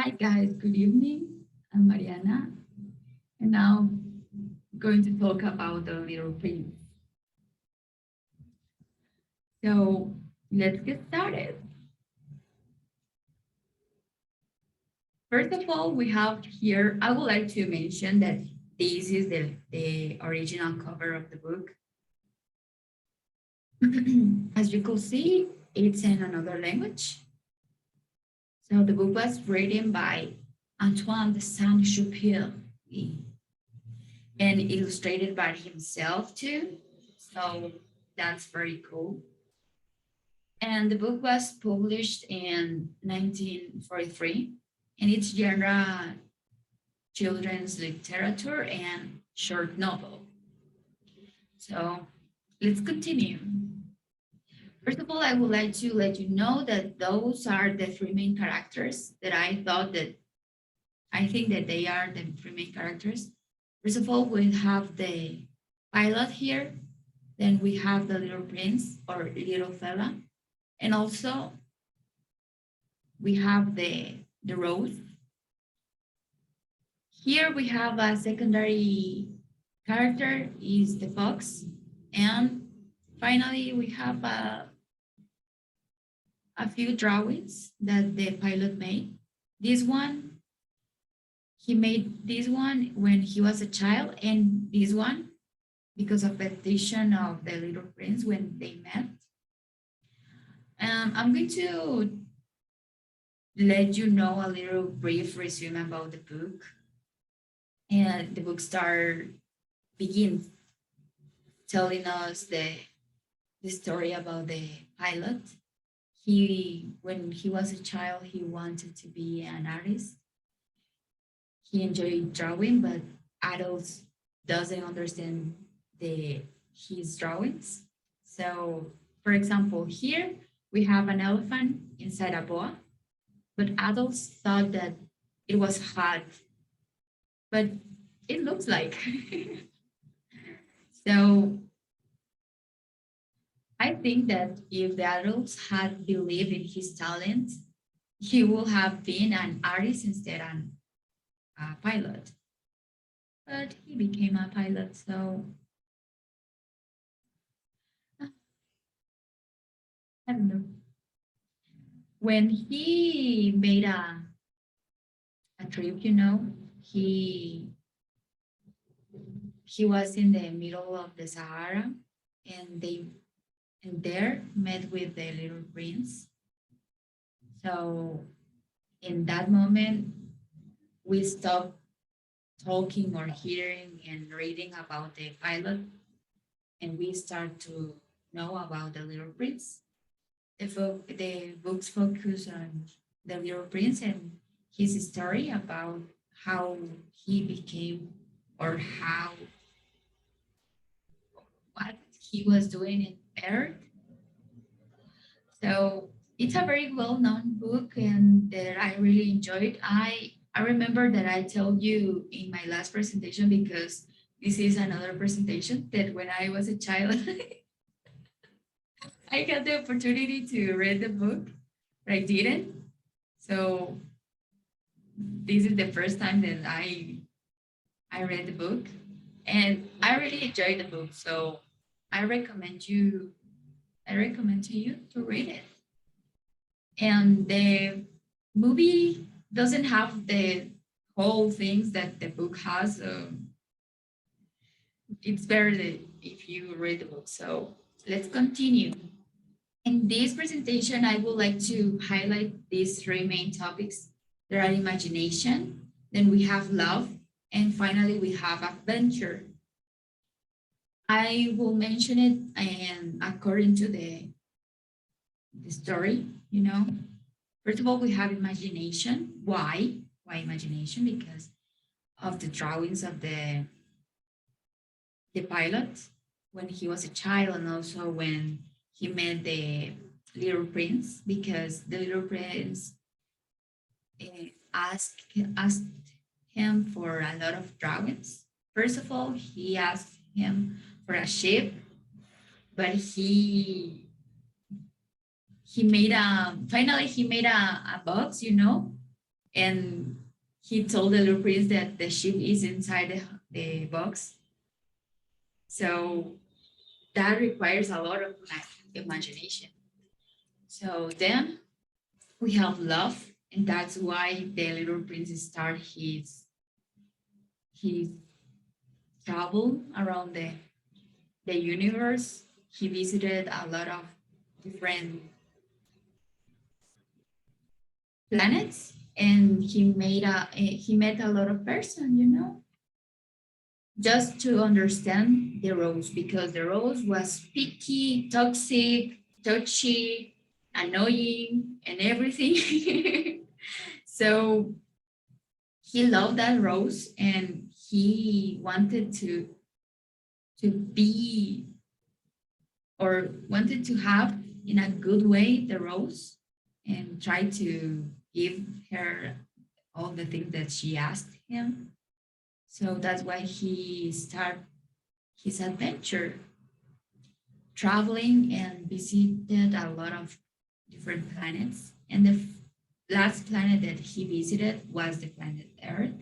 Hi guys, good evening. I'm Mariana, and now I'm going to talk about the Little Prince. So let's get started. First of all, we have here, I would like to mention that this is the original cover of the book. As you could see, it's in another language. So the book was written by Antoine de Saint-Exupéry and illustrated by himself too. So that's very cool. And the book was published in 1943, and it's genre children's literature and short novel. So let's continue. First of all, I would like to let you know that those are the three main characters that I think that they are the three main characters. First of all, we have the pilot here, then we have the little prince or little fella, and also we have the rose. Here we have a secondary character is the fox, and finally we have a few drawings that the pilot made. This one, he made this one when he was a child, and this one because of petition of the little prince when they met. I'm going to let you know a little brief resume about the book. And the book start begins telling us the story about the pilot. When he was a child, he wanted to be an artist. He enjoyed drawing, but adults doesn't understand his drawings. So, for example, here we have an elephant inside a boa, but adults thought that it was hot, but it looks like. So I think that if the adults had believed in his talent, he would have been an artist instead of a pilot. But he became a pilot, so I don't know. When he made a trip, he he was in the middle of the Sahara, and they and there met with the little prince. So in that moment, we stopped talking or hearing and reading about the pilot, and we start to know about the little prince. The books focus on the little prince and his story about how he became or how what he was doing in Earth. So it's a very well-known book and that I really enjoyed. I remember that I told you in my last presentation because this is another presentation that when I was a child, I had the opportunity to read the book, but I didn't. So this is the first time that I read the book, and I really enjoyed the book. So I recommend you. I recommend to you to read it. And the movie doesn't have the whole things that the book has. It's better that if you read the book. So let's continue. In this presentation, I would like to highlight these three main topics. There are imagination, then we have love, and finally we have adventure. I will mention it and according to the story, First of all, we have imagination. Why? Why imagination? Because of the drawings of the pilot when he was a child, and also when he met the little prince, because the little prince asked him for a lot of drawings. First of all, he asked him for a ship, but he made a finally he made a box, And he told the little prince that the ship is inside the box. So that requires a lot of imagination. So then we have love, and that's why the little prince start his travel around the universe. He visited a lot of different planets, and he met a lot of person, just to understand the rose, because the rose was picky, toxic, touchy, annoying, and everything. So he loved that rose, and he wanted to be, or wanted to have in a good way the rose, and try to give her all the things that she asked him. So that's why he started his adventure, traveling and visited a lot of different planets. And the last planet that he visited was the planet Earth.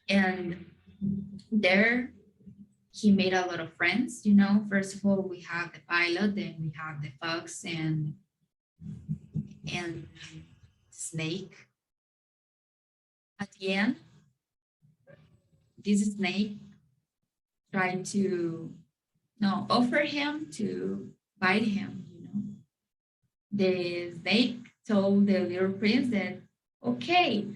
And there he made a lot of friends. First of all, we have the pilot, then we have the fox and snake. At the end, this snake tried to no offer him to bite him. The snake told the little prince that, okay,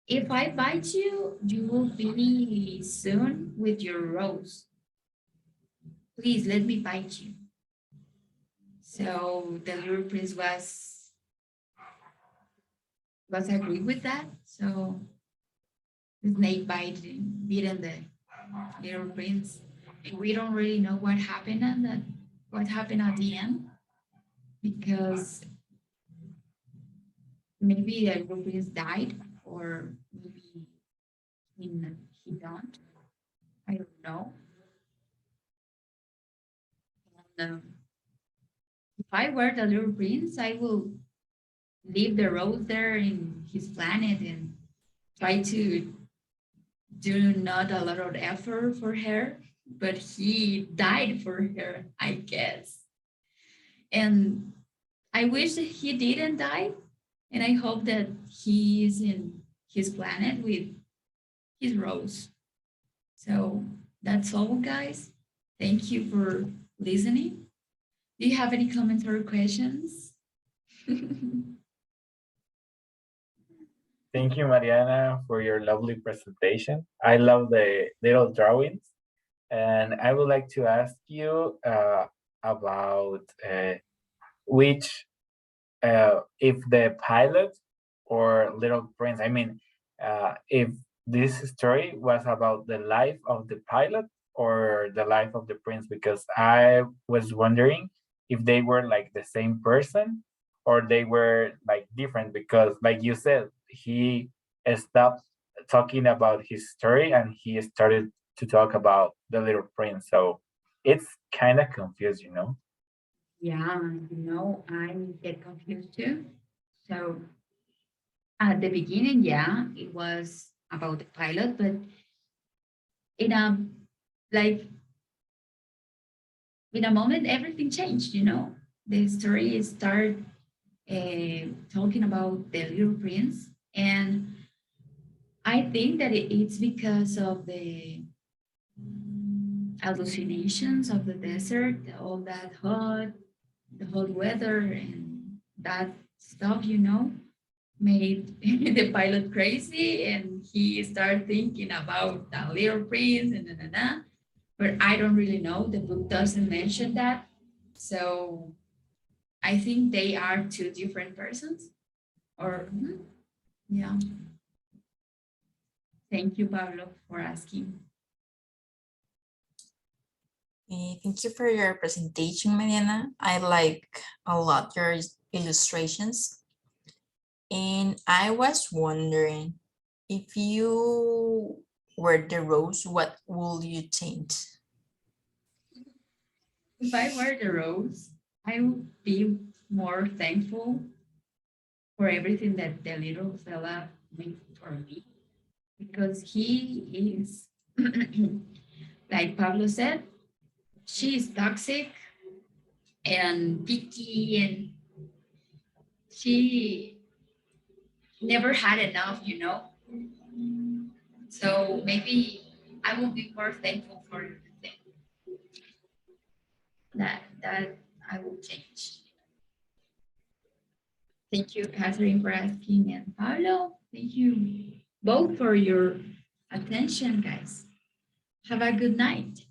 if I bite you, you will be soon with your rose. Please let me bite you. So the little prince was agreed with that. So the snake bitten the little prince. And we don't really know what happened at the end, because maybe the little prince died, or maybe he don't. I don't know. And, if I were the little prince, I will leave the rose there in his planet and try to do not a lot of effort for her, but he died for her, I guess. And I wish that he didn't die, and I hope that he is in his planet with his rose. So that's all, guys. Thank you for listening. Do you have any comments or questions? Thank you, Mariana, for your lovely presentation. I love the little drawings. And I would like to ask you about which, if the pilot or Little Prince, I mean, if this story was about the life of the pilot or the life of the prince, because I was wondering if they were like the same person or they were like different, because like you said, he stopped talking about his story and he started to talk about the Little Prince. So it's kind of confused. Yeah, I get confused too. So at the beginning, yeah, it was about the pilot, but in a like in a moment, everything changed. The story started talking about the Little Prince, and I think that it's because of the hallucinations of the desert, all that the hot weather, and that stuff, made the pilot crazy, and he started thinking about the Little Prince and but I don't really know. The book doesn't mention that. So I think they are two different persons. Or yeah. Thank you, Pablo, for asking. Thank you for your presentation, Mariana. I like a lot your illustrations. And I was wondering, if you were the rose, what would you change? If I were the rose, I would be more thankful for everything that the little fella went for me, because he is, like Pablo said, she is toxic and picky, and she never had enough, you know. So maybe I will be more thankful for the thing that I will change. Thank you, Catherine, for asking, and Pablo, thank you both for your attention, guys. Have a good night.